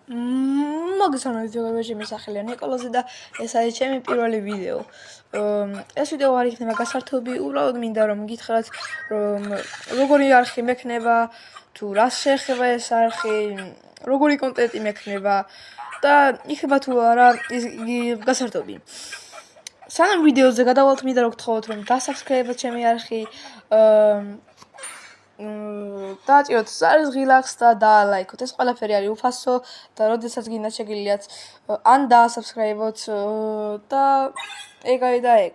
მოგესალმებით ვიდეოებში სახელი ნიკოლოზი და ეს არის ჩემი პირველი ვიდეო. ეს ვიდეო არ იქნება გასართობი, უბრალოდ მინდა რომ გითხრათ რომ როგორი არხი მექნება, თუ რას შეეხება ეს არხი, როგორი კონტენტი მექნება და იქნება თუ არა იგი გასართობი. სანამ ვიდეოზე გადავალთ, მინდა რომ გთხოვოთ რომ დასაბსკრაიბოთ ჩემი არხი, დააჭიროთ ზარის ღილაკს და დაალაიქოთ. ეს ყველაფერი არის უფასო და როდესაც გინდა შეგიძლიათ ან დაასაბსკრაიბოთ და ეგ და ეგ.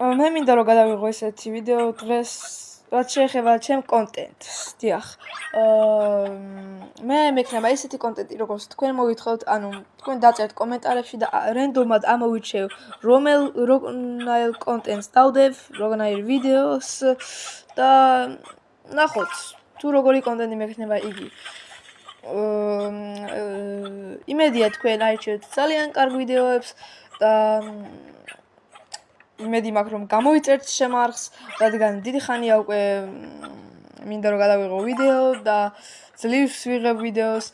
მე მინდა რომ გადავიღო ესეთი ვიდეო დღეს, რაც შეეხება ჩემ კონტენტს. დიახ. მე მექნება ესეთი კონტენტი, როგორც თქვენ მოგითხოვთ, ანუ თქვენ დაწერთ კომენტარებში და რენდომად ამოვირჩევ როგორ კონტენტს დავდებ, როგორ ვიდეოს და ნახოთ თუ როგორი კონტენტი მექნება იგი. იმედია თქვენ აირჩიეთ ძალიან კარგ ვიდეოებს და იმედი მაქვს რომ გამოიწერთ შემარხს, რადგან დიდი ხანია უკვე მინდა რომ გადავიღო ვიდეო და ძლივს ვიღებ ვიდეოს.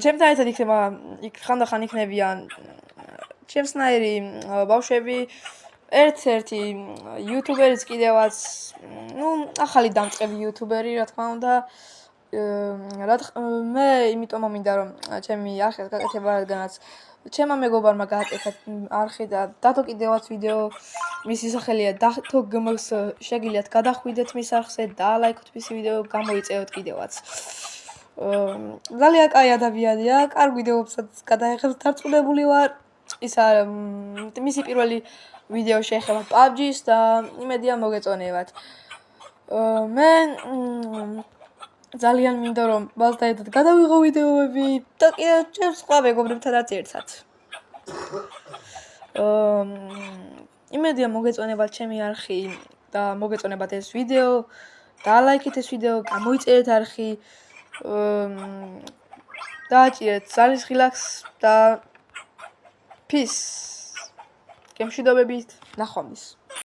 ჩემთან ერთად იქნება ხანდახან იქნებიან ჩემსნაირი ბავშვები, ერთ-ერთი იუთუბერიც კიდევაც, ახალი დამწყები იუთუბერი, რა თქმა უნდა. მე იმიტომ მინდა რომ ჩემი არხი გაკეთება, რადგანაც ჩემმა მეგობარმა გააკეთა არხი და დათო კიდევაც ვიდეო, მისი სახელია დათო გმს, შეგიძლიათ გადახვიდეთ მის არხზე, დაალაიქოთ მისი ვიდეო, გამოიწეროთ კიდევაც. ძალიან კაი ადამიანია, კარგ ვიდეოებსაც გადაიღებს, დარწმუნებული ვარ. ის მისი პირველი ვიდეო შეეხება PUBG-ს და იმედია მოგეწონებათ. მე ძალიან მინდა რომ მასთან ერთად გადავიღო ვიდეოები და კიდევ ჩემს სხვა მეგობრებთანაც ერთად. იმედია მოგეწონებათ ჩემი არხი და მოგეწონებათ ეს ვიდეო. დაალაიქეთ ეს ვიდეო, გამოიწერეთ არხი, დააჭირეთ ზარის ღილაკს და peace. გემშვიდობებით, ნახვამდის.